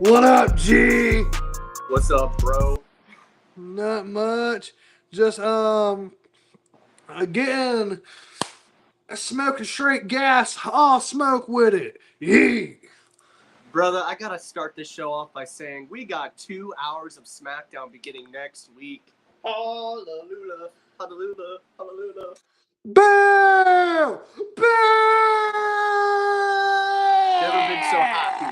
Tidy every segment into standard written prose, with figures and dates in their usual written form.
What up, G? What's up, bro? Not much. Just again, smoking straight gas. I'll smoke with it. Yee. Brother, I gotta start this show off by saying we got 2 hours of SmackDown beginning next week. Hallelujah, hallelujah, hallelujah. Boo! Boo! Never been so happy.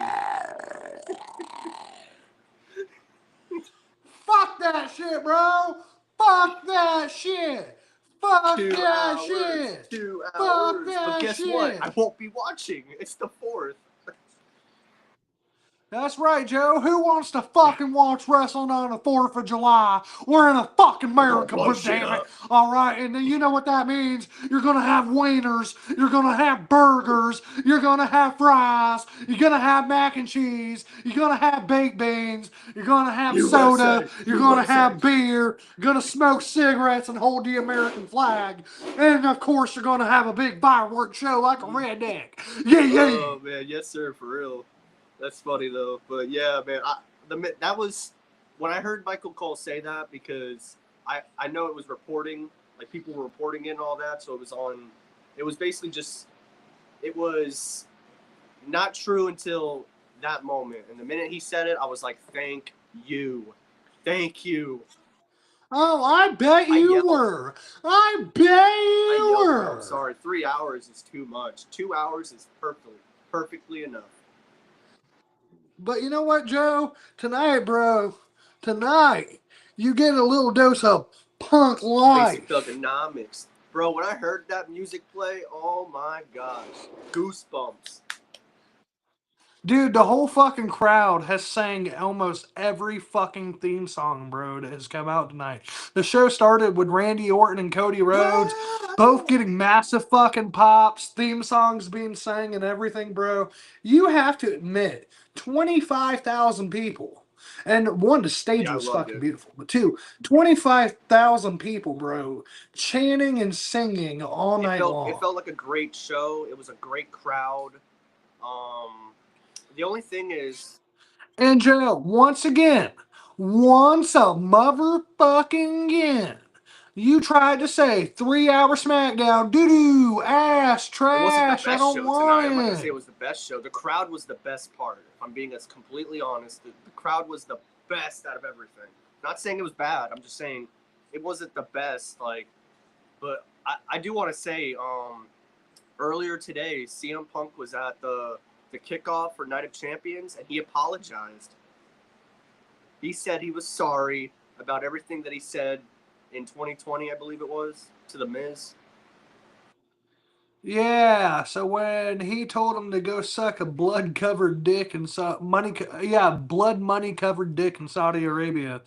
Fuck that shit, bro. Fuck that shit. Fuck 2 that hours, shit. 2 Fuck hours. that But guess shit. what? I won't be watching. It's the 4th. That's right, Joe. Who wants to fucking watch wrestling on the 4th of July? We're in a fucking America, Blow but shit damn it. up. All right, and then you know what that means. You're going to have wieners. You're going to have burgers. You're going to have fries. You're going to have mac and cheese. You're going to have baked beans. You're going to have soda. You're going to have beer. You're going to smoke cigarettes and hold the American flag. And, of course, you're going to have a big fireworks show like a redneck. Yeah, yeah. Oh, man. Yes, sir. For real. That's funny, though. But, yeah, man. That was when I heard Michael Cole say that, because I know it was reporting, like people were reporting it and all that, so it was basically just, it was not true until that moment. And the minute he said it, I was like, thank you. Thank you. Oh, I bet you were. I bet you were. I'm sorry. 3 hours is too much. 2 hours is perfectly enough. But you know what, Joe? Tonight, bro, tonight, you get a little dose of punk life. Basic thugonomics. Bro, when I heard that music play, oh my gosh. Goosebumps. Dude, the whole fucking crowd has sang almost every fucking theme song, bro, that has come out tonight. The show started with Randy Orton and Cody Rhodes, both getting massive fucking pops, theme songs being sang and everything, bro. You have to admit, 25,000 people. And one, the stage was fucking beautiful. But two, 25,000 people, bro, chanting and singing all night long. It felt like a great show. It was a great crowd. The only thing is... And Joe, once a motherfucking again, you tried to say 3-hour SmackDown, doo-doo, ass, trash, I don't want it. I'm not going to say it was the best show. The crowd was the best part. If I'm being as completely honest, the crowd was the best out of everything. Not saying it was bad. I'm just saying it wasn't the best. But I do want to say, earlier today, CM Punk was at the kickoff for Night of Champions, and he apologized. He said he was sorry about everything that he said in 2020, I believe it was, to The Miz. Yeah, so when he told him to go suck a blood-covered dick in blood money-covered dick in Saudi Arabia,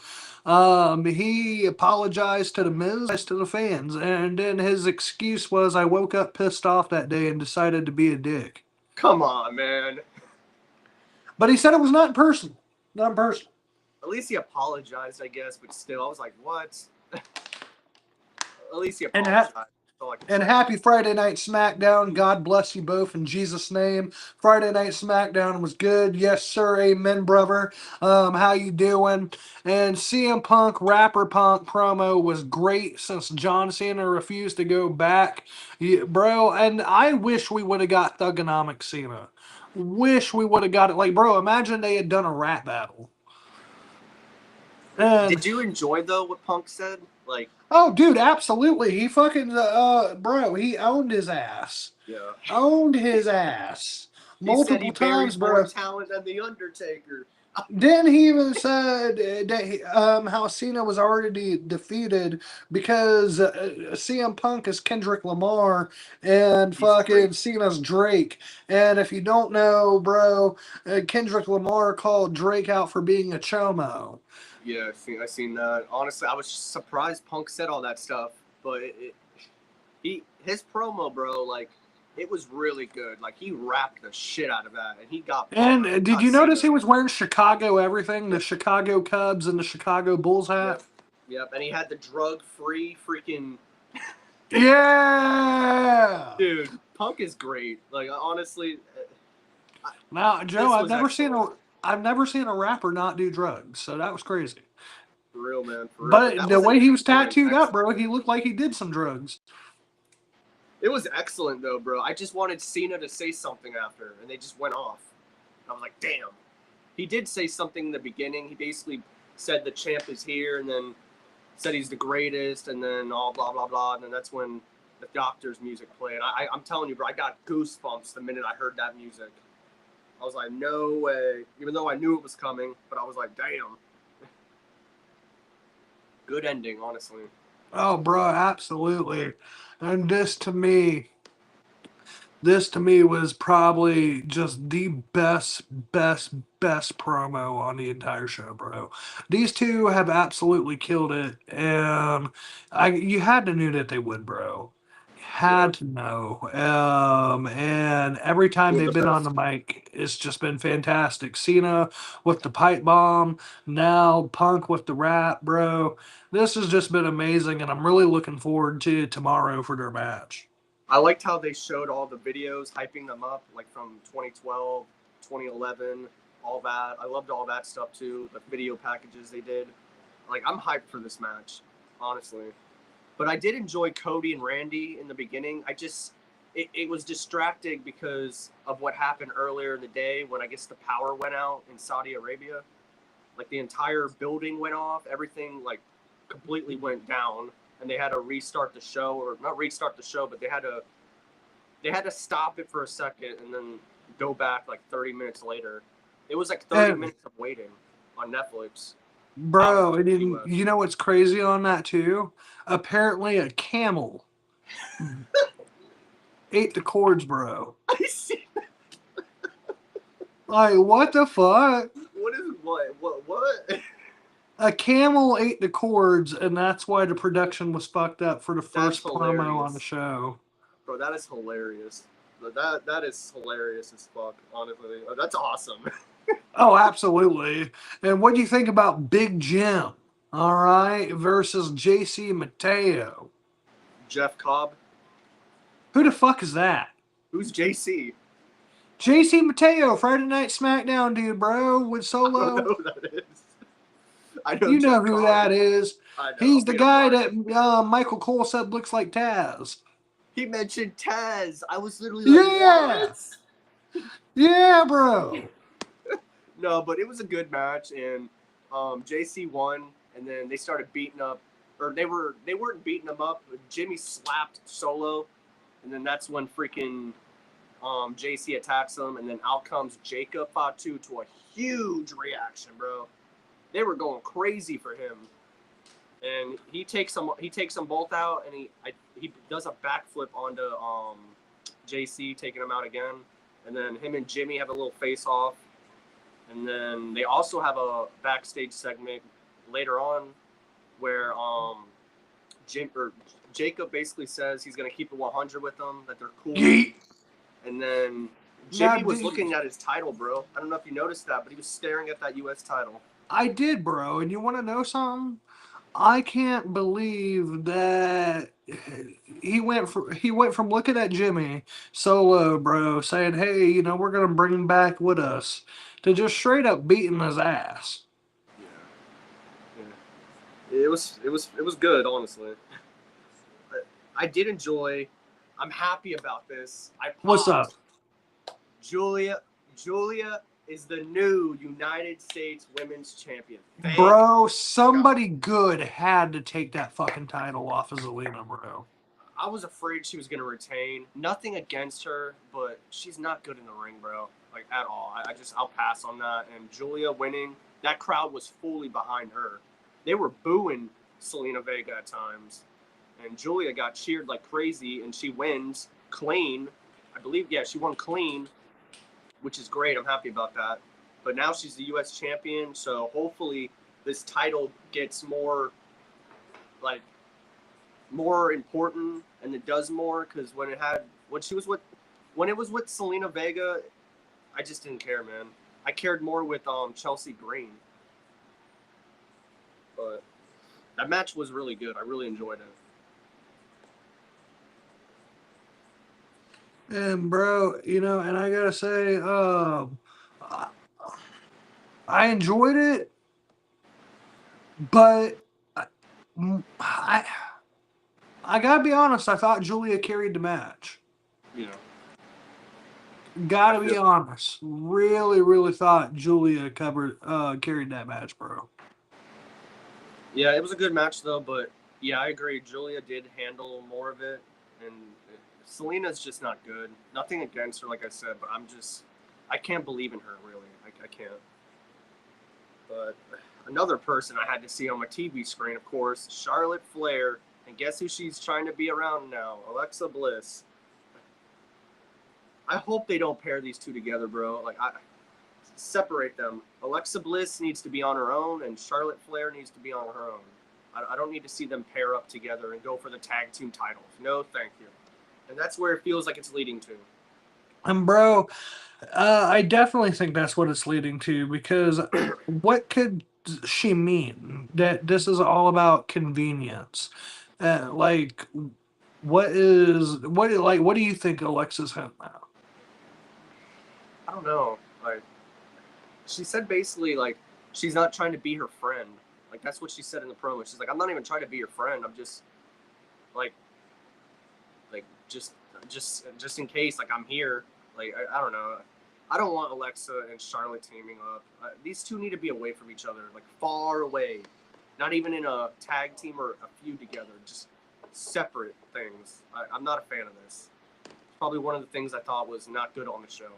he apologized to the Miz, to the fans, and then his excuse was, "I woke up pissed off that day and decided to be a dick." Come on, man. But he said it was not personal. Not personal. At least he apologized, I guess, but still, I was like, what? At least he apologized. And happy Friday Night SmackDown. God bless you both in Jesus' name. Friday Night SmackDown was good. Yes, sir. Amen, brother. How you doing? And CM Punk, Rapper Punk promo was great since John Cena refused to go back. Yeah, bro, and I wish we would have got Thugonomic Cena. Wish we would have got it. Like, bro, imagine they had done a rap battle. And did you enjoy, though, what Punk said? Like, oh, dude, absolutely. He fucking, bro, he owned his ass. Yeah. Owned his ass. Multiple times, bro. More talent than The Undertaker. Then he even said that how Cena was already defeated because CM Punk is Kendrick Lamar and fucking Cena's Drake. And if you don't know, bro, Kendrick Lamar called Drake out for being a chomo. Yeah, I seen that. Honestly, I was surprised Punk said all that stuff, but his promo, bro, like, it was really good. Like, he rapped the shit out of that, and he got. And did you notice he was wearing Chicago everything, the Chicago Cubs and the Chicago Bulls hat? Yep. And he had the drug-free freaking. Yeah, dude, Punk is great. Like, honestly. Now, Joe, I've never seen I've never seen a rapper not do drugs, so that was crazy. For real, man, for real. But But that the was an way he was excellent, tattooed up, bro, excellent. he looked like he did some drugs. It was excellent though, bro. I just wanted Cena to say something after, and they just went off. I was like, damn. He did say something in the beginning. He basically said the champ is here, and then said he's the greatest, and then all blah blah blah, and then that's when the Doctor's music played. I'm telling you, bro, I got goosebumps the minute I heard that music. I was like, no way. Even though I knew it was coming, but I was like, damn. Good ending, honestly. Oh, bro, absolutely. And this to me was probably just the best promo on the entire show, bro. These two have absolutely killed it, and you had to know that they would, bro. You Yeah, had to know. And every time they're the they've been on best. the mic, it's just been fantastic. Cena with the pipe bomb, now Punk with the rap, bro. This has just been amazing, and I'm really looking forward to tomorrow for their match. I liked how they showed all the videos hyping them up, like from 2012, 2011, all that. I loved all that stuff too. The video packages they did. Like, I'm hyped for this match, honestly. But I did enjoy Cody and Randy in the beginning. It was distracting because of what happened earlier in the day when I guess the power went out in Saudi Arabia. Like, the entire building went off. Everything, like, completely went down. And they had to restart the show, or not restart the show, but they had to stop it for a second and then go back like 30 minutes later. It was like 30 And minutes of waiting on Netflix out in bro, and the then, US. you know what's crazy on that too? Apparently, a camel ate the cords, bro. I see. Like, what the fuck? What is what? A camel ate the cords, and that's why the production was fucked up for the That's first promo on the hilarious, show. bro. That is hilarious. That is hilarious as fuck. Honestly, that's awesome. Oh, absolutely. And what do you think about Big Jim? All right, versus JC Mateo. Jeff Cobb. Who the fuck is that? Who's JC? JC Mateo, Friday Night SmackDown dude, bro, with I don't know Solo. who that is. I know You know Jeff who Cobb. that is. I know. He's I'm the being guy biased. that Michael Cole said looks like Taz. He mentioned Taz. I was literally like, Yeah, what? yeah, bro. No, but it was a good match, and JC won, and then they started beating up, or they weren't beating him up. But Jimmy slapped Solo, and then that's when freaking JC attacks him, and then out comes Jacob Fatu to a huge reaction, bro. They were going crazy for him, and he takes them both out, and he does a backflip onto JC, taking him out again, and then him and Jimmy have a little face off. And then they also have a backstage segment later on where Jacob basically says he's gonna keep it 100 with them, that they're cool. Yeet. And then Now, Jimmy was dude, looking at his title, bro. I don't know if you noticed that, but he was staring at that U.S. title. I did, bro. And you want to know something? I can't believe that he went from looking at Jimmy Solo, bro, saying, "Hey, we're gonna bring him back with us," to just straight up beating his ass. Yeah, yeah. It was good, honestly. I did enjoy. I'm happy about this. I What's up, popped. Julia is the new United States Women's Champion. Thank bro? God. Somebody good had to take that fucking title off of Zelina, bro. I was afraid she was gonna retain. Nothing against her, but she's not good in the ring, bro. Like, at all. I'll pass on that. And Julia winning, that crowd was fully behind her. They were booing Selena Vega at times, and Julia got cheered like crazy, and she wins clean. I believe, yeah, she won clean, which is great. I'm happy about that. But now she's the U.S. champion, so hopefully this title gets more, like, more important, and it does more, because when it was with Selena Vega, I just didn't care, man. I cared more with Chelsea Green. But that match was really good. I really enjoyed it. And bro, and I gotta say, I enjoyed it, but I I gotta be honest. I thought Julia carried the match. You know, I Gotta feel be honest. Really, really thought Julia carried that match, bro. yeah, it was a good match though, but yeah, I agree. Julia did handle more of it, and Selena's just not good. Nothing against her, like I said, but I can't believe in her really. I can't. But another person I had to see on my TV screen, of course, Charlotte Flair, and guess who she's trying to be around now? Alexa Bliss. I hope they don't pair these two together, bro. Like I separate them. Alexa Bliss needs to be on her own, and Charlotte Flair needs to be on her own. I don't need to see them pair up together and go for the tag team titles. No, thank you. And that's where it feels like it's leading to. And bro, I definitely think that's what it's leading to because what could she mean that this is all about convenience? Like, what do you think Alexa's hint now? I don't know. Like she said, basically like she's not trying to be her friend. Like that's what she said in the promo. She's like, I'm not even trying to be your friend. I'm just like like just in case like I'm here. Like I don't know. I don't want Alexa and Charlotte teaming up. These two need to be away from each other, like far away. Not even in a tag team or a feud together. Just separate things. I'm not a fan of this. It's probably one of the things I thought was not good on the show.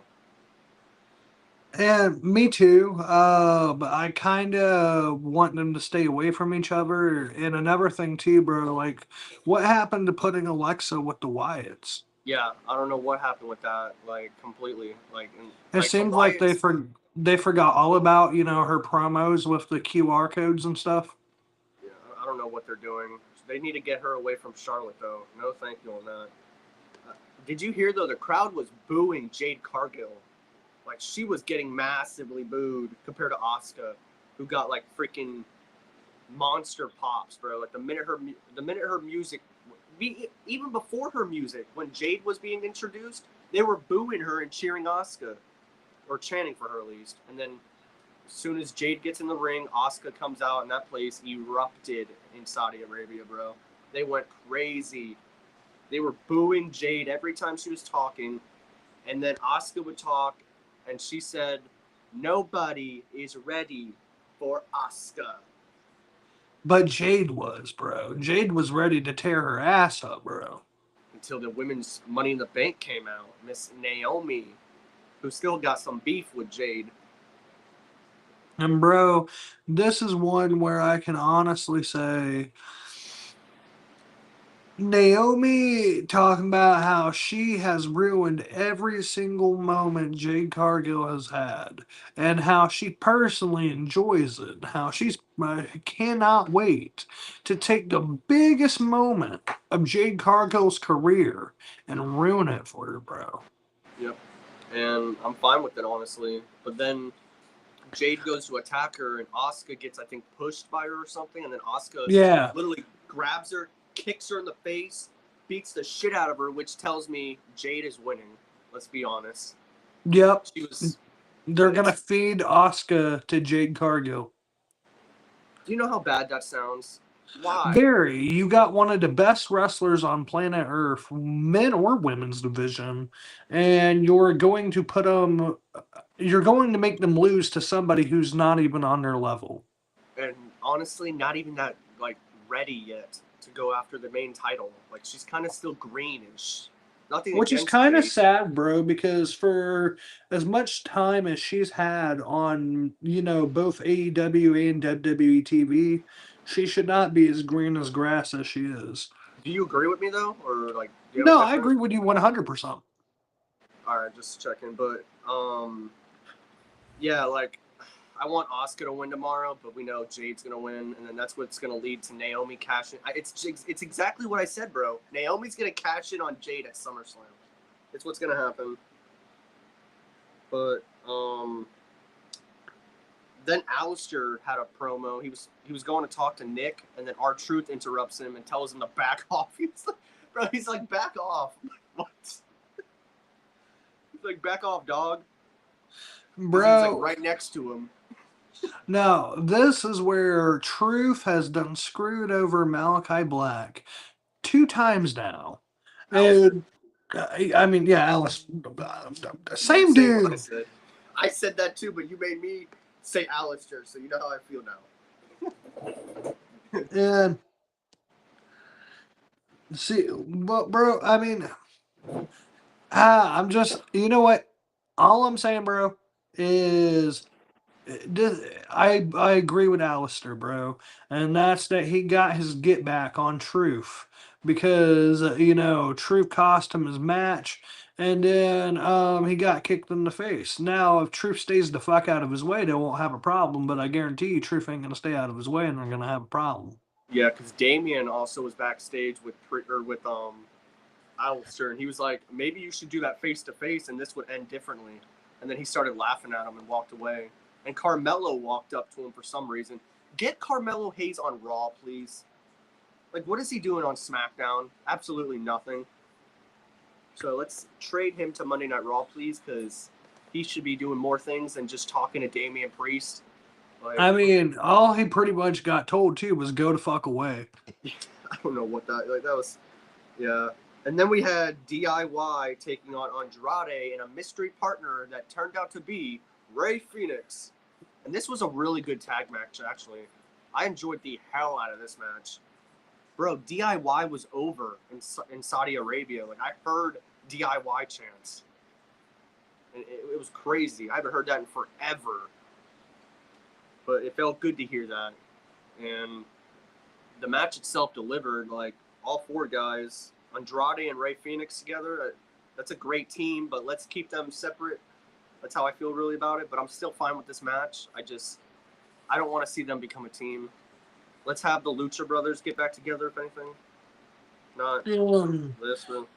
And me too. But I kind of want them to stay away from each other. And another thing too, bro. Like, what happened to putting Alexa with the Wyatts? Yeah, I don't know what happened with that. Like completely. It Like the seems like Wyatts. they forgot all about her promos with the QR codes and stuff. Yeah, I don't know what they're doing. They need to get her away from Charlotte, though. No, thank you on that. Did you hear though? The crowd was booing Jade Cargill. Like she was getting massively booed compared to Asuka, who got like freaking monster pops, bro. Like the minute her music, even before her music, when Jade was being introduced, they were booing her and cheering Asuka, or chanting for her at least. And then as soon as Jade gets in the ring, Asuka comes out, and that place erupted in Saudi Arabia, bro. They went crazy. They were booing Jade every time she was talking, and then Asuka would talk, and she said, "Nobody is ready for Asuka." But Jade was, bro. Jade was ready to tear her ass up, bro. Until the women's Money in the Bank came out, Miss Naomi, who still got some beef with Jade. And bro, this is one where I can honestly say Naomi talking about how she has ruined every single moment Jade Cargill has had, and how she personally enjoys it. How she's cannot wait to take the biggest moment of Jade Cargill's career and ruin it for her, bro. Yep. And I'm fine with it, honestly. But then Jade goes to attack her, and Asuka gets, I think, pushed by her or something, and then Asuka Yeah. literally grabs her, kicks her in the face, beats the shit out of her, which tells me Jade is winning. Let's be honest. Yep. She was. They're gonna feed Asuka to Jade Cargill. Do you know how bad that sounds? Why? Very. You got one of the best wrestlers on planet Earth, men or women's division, and you're going to make them lose to somebody who's not even on their level. And honestly, not even that like ready yet to go after the main title. Like she's kind of still greenish. Nothing Which is against kind of Jade. sad, bro, because for as much time as she's had on, both AEW and WWE TV, she should not be as green as grass as she is. Do you agree with me though, or like do you have a No, I different? agree with you 100%. All right, just checking. But yeah, like I want Asuka to win tomorrow, but we know Jade's gonna win, and then that's what's gonna lead to Naomi cashing. It's exactly what I said, bro. Naomi's gonna cash in on Jade at SummerSlam. It's what's gonna happen. But then Alistair had a promo. He was going to talk to Nick, and then R-Truth interrupts him and tells him to back off. He's like, back off. What? He's like, back off, dog. He's like Bro, right next to him. Now, this is where Truth has done screwed over Malachi Black 2 times now. Alistair. And I mean, yeah, Alice, I'm same saying what I dude. said. I said that too, but you made me say Alistair, so you know how I feel now. And see, but bro, I mean, I'm just, you know what? All I'm saying, bro, is I agree with Alistair, bro, and that's that he got his get back on Truth because Truth cost him his match, and then he got kicked in the face. Now, if Truth stays the fuck out of his way, they won't have a problem. But I guarantee you, Truth ain't gonna stay out of his way, and they're gonna have a problem. Yeah, because Damien also was backstage with Alistair, and he was like, maybe you should do that face to face, and this would end differently. And then he started laughing at him and walked away. And Carmelo walked up to him for some reason. Get Carmelo Hayes on Raw, please. Like, what is he doing on SmackDown? Absolutely nothing. So let's trade him to Monday Night Raw, please, because he should be doing more things than just talking to Damian Priest. Like, I mean, all he pretty much got told too was go to fuck away. I don't know what that was. Yeah. And then we had DIY taking on Andrade and a mystery partner that turned out to be Ray Phoenix. And this was a really good tag match, actually. I enjoyed the hell out of this match. Bro, DIY was over in Saudi Arabia. Like, I heard DIY chants. And it was crazy. I haven't heard that in forever. But it felt good to hear that. And the match itself delivered. Like, all four guys, Andrade and Ray Phoenix together, that's a great team, but let's keep them separate. That's how I feel really about it. But I'm still fine with this match. I don't want to see them become a team. Let's have the Lucha Brothers get back together, if anything. Not this one.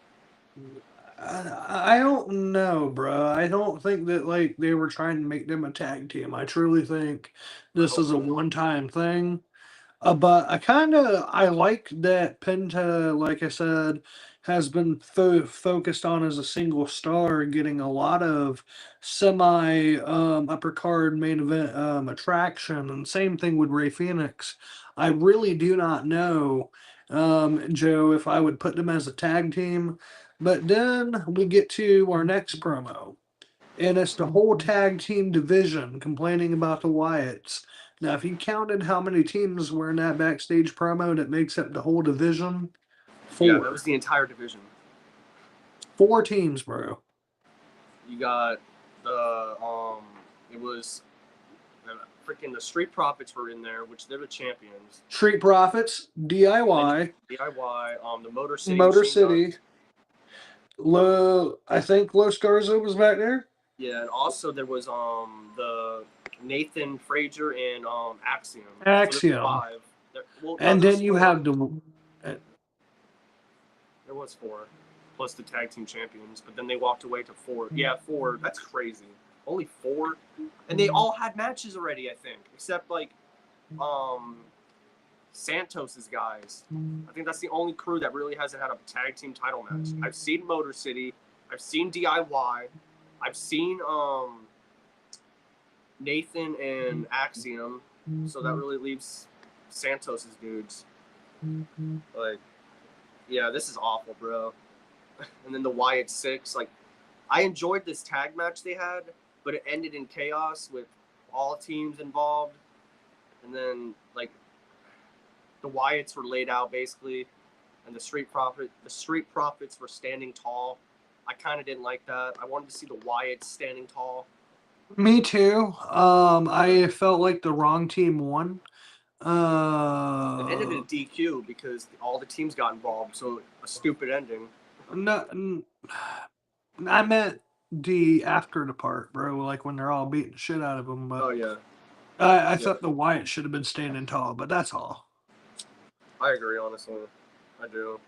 I don't know, bro. I don't think that like they were trying to make them a tag team. I truly think I this hope is a not. one-time thing. But I like that Penta, like I said, has been focused on as a single star, getting a lot of semi upper card main event attraction, and same thing with Ray Phoenix. I really do not know, Joe, if I would put them as a tag team. But then we get to our next promo. And it's the whole tag team division complaining about the Wyatts. Now, if you counted how many teams were in that backstage promo that makes up the whole division, Yeah, that was four. the entire division. 4 teams, bro. You got it was freaking the Street Profits were in there, which they're the champions. Street Profits, And then DIY, DIY, the Motor City Motor Machine Gun. City, I think Los Garza was back there. Yeah, and also there was the Nathan Frazier and Axiom. So there were Axiom. five. Well, no, And there was then you four. have the. There was four, plus the tag team champions. But then they walked away to four. Yeah, four. That's crazy. Only four, and they all had matches already. I think, except like Santos's guys. I think that's the only crew that really hasn't had a tag team title match. I've seen Motor City. I've seen DIY. I've seen Nathan and Axiom. So that really leaves Santos's dudes. Like, yeah, this is awful, bro. And then the Wyatt Six. Like, I enjoyed this tag match they had, but it ended in chaos with all teams involved. And then, like, the Wyatts were laid out basically, and the Street Profits were standing tall. I kind of didn't like that. I wanted to see the Wyatts standing tall. Me too. I felt like the wrong team won. It ended in DQ because all the teams got involved, so a stupid ending. No, I meant the after the part, bro. Like when they're all beating the shit out of them. Oh But yeah, I yeah, thought the Wyatt should have been standing tall. But that's all. I agree honestly. I do.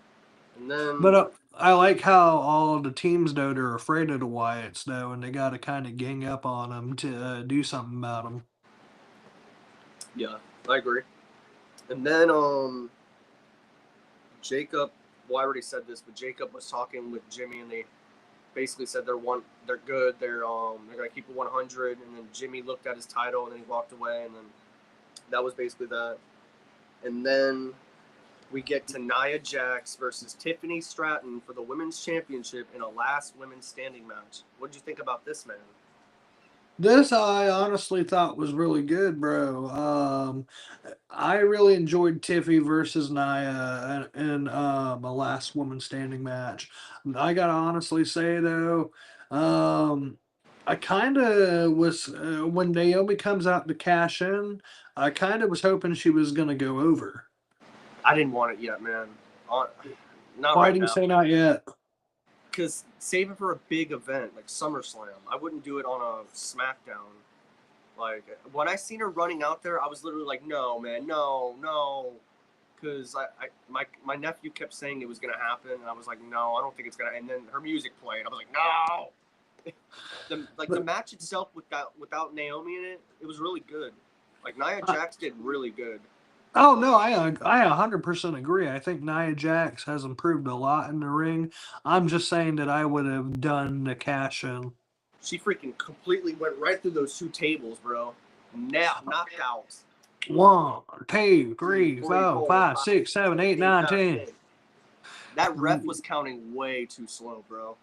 And But then I like how all the teams though they're afraid of the Wyatts though, and they got to kind of gang up on them to do something about them. yeah, I agree. And then Jacob. Well, I already said this, but Jacob was talking with Jimmy, and they basically said they're good, they're gonna keep it 100, and then Jimmy looked at his title and then he walked away, and then that was basically that. And then we get to Nia Jax versus Tiffany Stratton for the women's championship in a last women's standing match. What did you think about this, man? This I honestly thought was really good, bro. I really enjoyed Tiffy versus Nia in a last woman standing match. I gotta honestly say though, um, I kind of was when Naomi comes out to cash in. I kind of was hoping she was gonna go over. I didn't want it yet, man. Uh, Not Why right do you now. say not yet? Because save it for a big event like SummerSlam. I wouldn't do it on a SmackDown. Like when I seen her running out there, I was literally like, no, man, no, no. Because my nephew kept saying it was gonna happen, and I was like, no, I don't think it's gonna. And then her music played. I was like, no. The match itself without Naomi in it, it was really good. Like Nia Uh, Jax did really good. oh no, I 100% agree. I think Nia Jax has improved a lot in the ring. I'm just saying that I would have done the cash in. She freaking completely went right through those two tables, bro. Knocked out. One, two, Three, three, three, four, four, five, five, six, six, seven, seven, eight, eight, nine, nine, 10. 10. That ref was counting way too slow, bro.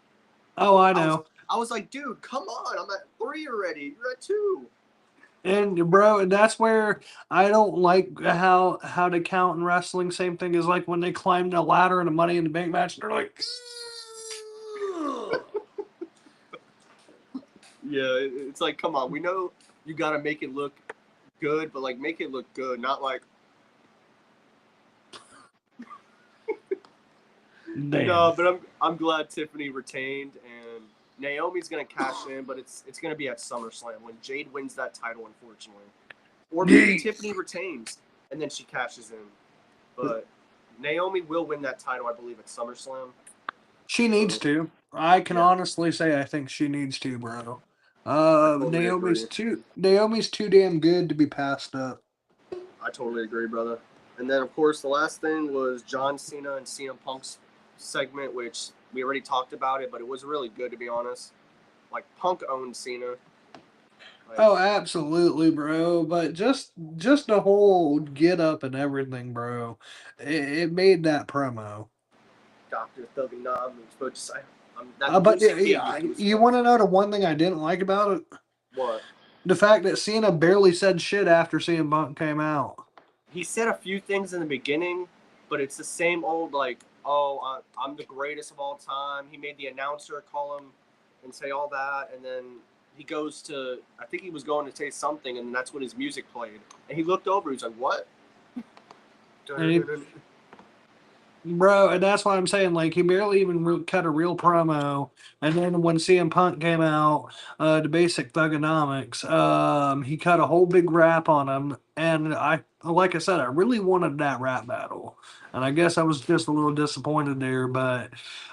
Oh, I I was know. I was like, dude, come on! I'm at 3 already. You're at 2. And bro, and that's where I don't like how to count in wrestling. Same thing as like when they climb the ladder in a Money in the Bank match. They're like, "Ugh." Yeah, it's like, come on. We know you got to make it look good, but like make it look good, not like Damn. no. But I'm glad Tiffany retained, and Naomi's gonna cash in, but it's gonna be at SummerSlam when Jade wins that title, unfortunately, or maybe Yeet. Tiffany retains and then she cashes in. But Naomi will win that title, I believe, at SummerSlam. She needs So to. I can yeah, honestly say I think she needs to, bro. I totally agree. Naomi's too damn good to be passed up. I totally agree, brother. And then, of course, the last thing was John Cena and CM Punk's segment, which we already talked about it, but it was really good, to be honest. Like, Punk owned Cena. Like, Oh, absolutely, bro. But just the whole get up and everything, bro. It made that promo. Dr. Thugonomics, but just, that But music gave me yeah, you want goosebumps. to know the one thing I didn't like about it? What? The fact that Cena barely said shit after CM Punk came out. He said a few things in the beginning, but it's the same old, like, oh, I'm the greatest of all time. He made the announcer call him and say all that, and then he goes to, I think he was going to say something, and that's when his music played. And he looked over, he's like, what? And he, bro, and that's why I'm saying, like, he barely even cut a real promo. And then when CM Punk came out, the basic thugonomics, he cut a whole big rap on him. And like I said, I really wanted that rap battle. And I guess I was just a little disappointed there. But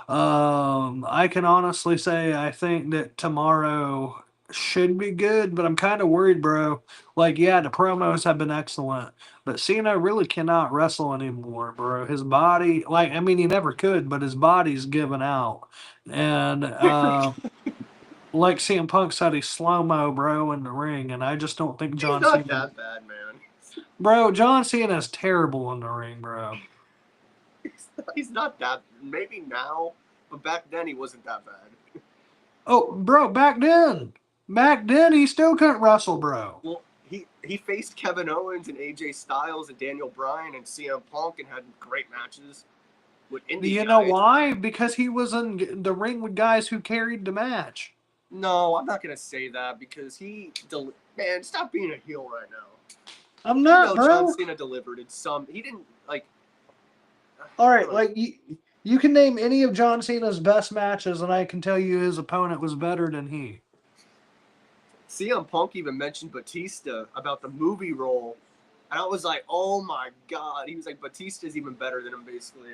I can honestly say I think that tomorrow should be good. But I'm kind of worried, bro. Like, yeah, the promos have been excellent. But Cena really cannot wrestle anymore, bro. His body, like, I mean, he never could, but his body's given out. And like CM Punk said, he's slow mo, bro, in the ring. And I just don't think He's John not Cena, that bad, man. bro, John Cena's terrible in the ring, bro. He's not that, maybe now, but back then he wasn't that bad. Oh, bro, back then, he still couldn't wrestle, bro. Well, he faced Kevin Owens and AJ Styles and Daniel Bryan and CM Punk and had great matches with indie You know guys. why? Because he was in the ring with guys who carried the match. No, I'm not gonna say that because man, stop being a heel right now. I'm You not, know, John bro. Cena delivered in some. He didn't like. All I right, don't know. like you can name any of John Cena's best matches, and I can tell you his opponent was better than he. CM Punk even mentioned Batista about the movie role, and I was like, oh my god. He was like, Batista's even better than him, basically.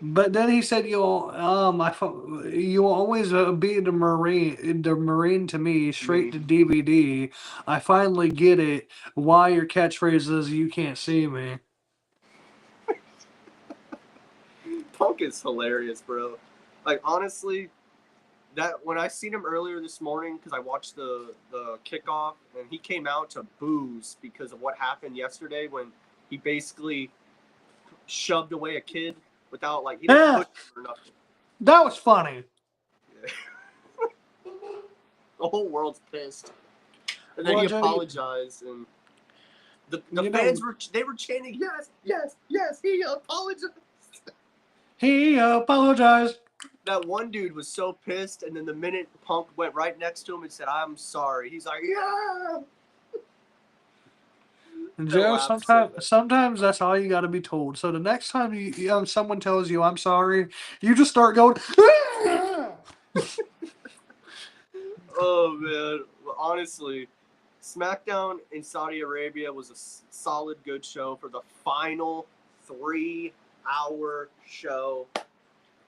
But then he said, you'll always be the Marine to me, straight Me, to DVD. I finally get it. Why your catchphrase is you can't see me. Punk is hilarious, bro. Like honestly, That when I seen him earlier this morning, because I watched the kickoff, and he came out to booze because of what happened yesterday when he basically shoved away a kid without he didn't Yeah, push him or nothing. that was funny. Yeah. The whole world's pissed, and then Well, he Joe, apologized, and the you fans know, were chanting yes, yes, yes. He apologized. he apologized. That one dude was so pissed, and then the minute Punk went right next to him and said, "I'm sorry," he's like, "Yeah." And I Joe, laughed so bad. sometimes that's all you got to be told. So the next time someone tells you I'm sorry, you just start going. Oh man, well, honestly, SmackDown in Saudi Arabia was a solid, good show for the final 3-hour show.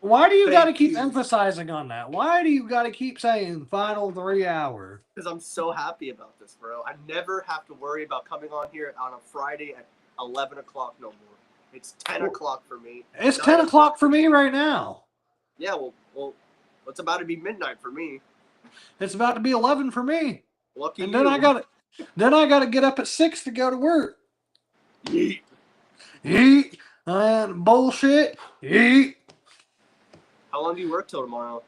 Why do you got to Thank keep you, emphasizing on that? Why do you got to keep saying final 3 hour? because I'm so happy about this, bro. I never have to worry about coming on here on a Friday at 11 o'clock no more. It's 10 o'clock for me. It's 9 10 o'clock for me right now. Yeah, well, it's about to be midnight for me. It's about to be 11 for me. Lucky And you. then I got to get up at 6 to go to work. Yeet. Eat and bullshit. Eat How long do you work till tomorrow?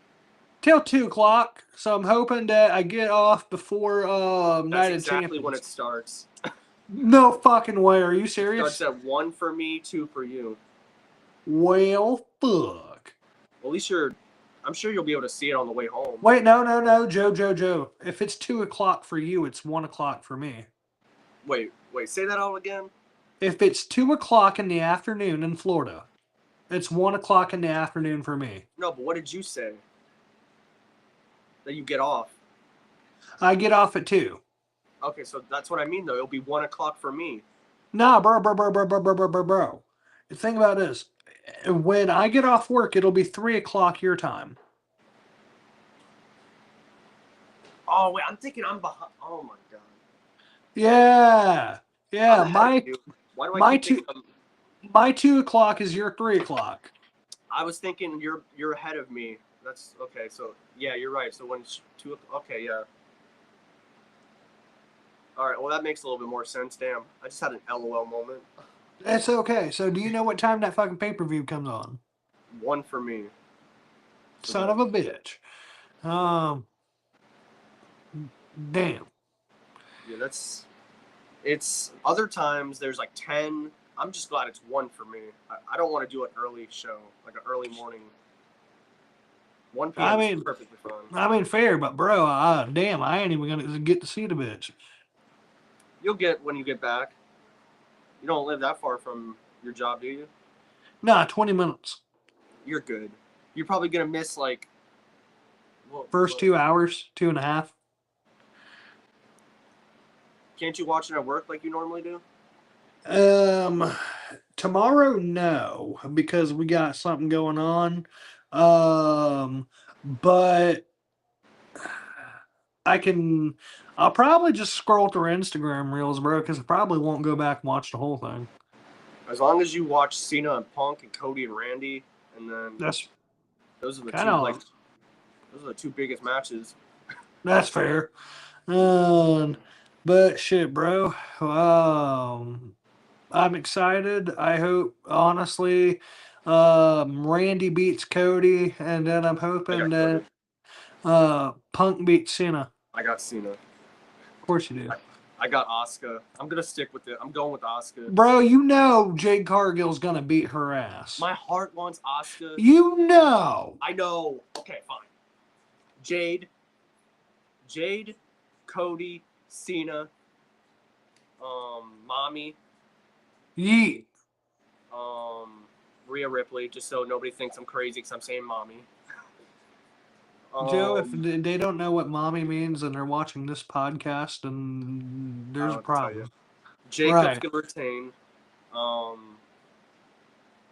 till 2 o'clock. So I'm hoping that I get off before That's Night of exactly when Champions. it starts. No fucking way. Are you It serious? starts at 1 for me, 2 for you. Well, fuck. Well, at least I'm sure you'll be able to see it on the way home. Wait, no, Joe. If it's 2 o'clock for you, it's 1 o'clock for me. Wait, say that all again? If it's 2 o'clock in the afternoon in Florida, it's 1 o'clock in the afternoon for me. No, but what did you say? That you get off. I get off at 2. Okay, so that's what I mean, though. It'll be 1 o'clock for me. Nah, bro. The thing about it is, when I get off work, it'll be 3 o'clock your time. Oh, wait, I'm thinking I'm behind. Oh, my God. Yeah. I'm ahead of you. Why do I my keep two, thinking my 2 o'clock is your 3 o'clock. I was thinking you're ahead of me. That's okay. So yeah, you're right. So when it's 2 o'clock, okay, yeah. All right. Well, that makes a little bit more sense. Damn, I just had an LOL moment. It's okay. So do you know what time that fucking pay-per-view comes on? 1 for me. So Son of a bitch. Damn. Yeah, it's other times there's like 10. I'm just glad it's 1 for me. I don't want to do an early show, like an early morning. 1 p.m. is perfectly fine. I mean, fair, but bro, damn, I ain't even gonna get to see the bitch. You'll get when you get back. You don't live that far from your job, do you? Nah, 20 minutes. You're good. You're probably gonna miss like First 2 hours, 2.5. Can't you watch it at work like you normally do? Tomorrow, no, because we got something going on. But I'll probably just scroll through Instagram reels, bro, because I probably won't go back and watch the whole thing. As long as you watch Cena and Punk and Cody and Randy, and then those are the two biggest matches. That's fair. But shit, bro. I'm excited. I hope, honestly, Randy beats Cody, and then I'm hoping that Punk beats Cena. I got Cena. Of course you do. I got Asuka. I'm gonna stick with it. I'm going with Asuka. Bro, you know Jade Cargill's gonna beat her ass. My heart wants Asuka. You know. I know. Okay, fine. Jade, Cody, Cena, Mommy, Yeet. Rhea Ripley, just so nobody thinks I'm crazy because I'm saying Mommy. Joe, if they don't know what mommy means and they're watching this podcast, and there's a problem. Jacob's gonna retain.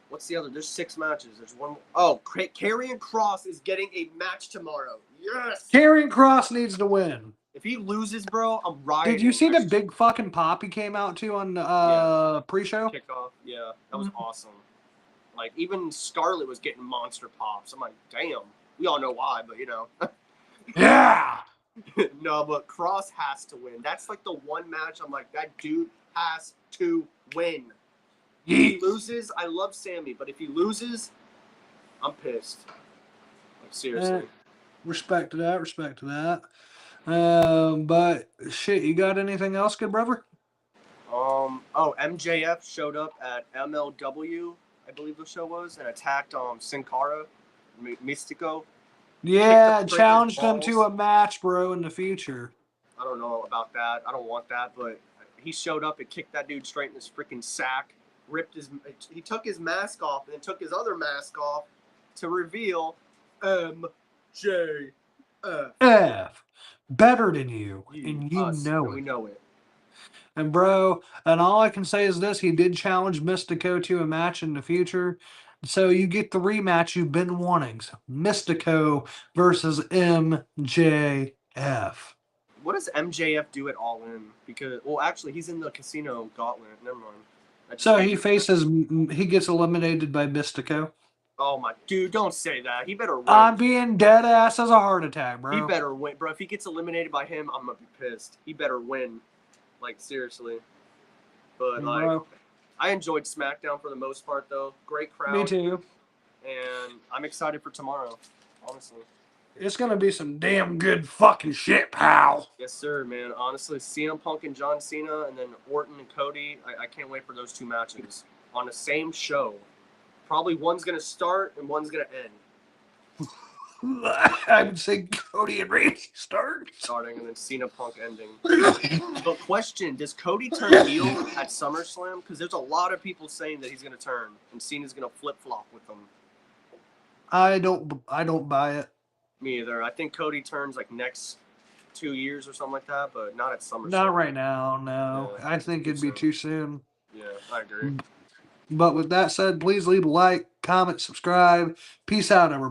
What's the other? There's 6 matches. There's one. Oh, Karrion Kross is getting a match tomorrow. Yes. Karrion Kross needs to win. If he loses, bro, I'm riding. Did you see the big fucking pop he came out to on the pre-show? Kickoff. Yeah, that was awesome. Like even Scarlett was getting monster pops. I'm like, damn. We all know why, but Yeah. No, but Cross has to win. That's like the one match I'm like, that dude has to win. If he loses, I love Sammy, but if he loses, I'm pissed. Like, seriously. Respect to that. Respect to that. But shit, you got anything else, good brother? MJF showed up at MLW, I believe the show was, and attacked Sin Cara, Mystico. Yeah, Kicked his challenged him to balls. a match, bro, in the future. I don't know about that. I don't want that, but he showed up and kicked that dude straight in his freaking sack. He took his mask off and then took his other mask off to reveal MJF. F. Better than you, and you Us, know and we it. know it. And bro, and all I can say is this: he did challenge Mystico to a match in the future, so you get the rematch you've been wanting: Mystico versus MJF. What does MJF do at All In? Because, well, actually, he's in the Casino Gauntlet. Never mind. So he gets eliminated by Mystico. Oh my dude, don't say that. He better win. I'm being dead ass as a heart attack, bro. He better win, bro. If he gets eliminated by him, I'm gonna be pissed. He better win, like seriously. But like, bro, I enjoyed SmackDown for the most part, though. Great crowd. me too. And I'm excited for tomorrow. Honestly. It's gonna be some damn good fucking shit, pal. Yes, sir, man. Honestly, CM Punk and John Cena, and then Orton and Cody. I can't wait for those two matches on the same show. Probably one's gonna start and one's gonna end. I would say Cody and Randy starting, and then Cena Punk ending. But question: does Cody turn heel at SummerSlam? Because there's a lot of people saying that he's gonna turn, and Cena's gonna flip flop with them. I don't buy it. Me either. I think Cody turns like next 2 years or something like that, but not at SummerSlam. Not right now, no. Yeah, I think it'd be too soon. Yeah, I agree. But with that said, please leave a like, comment, subscribe. Peace out, everybody.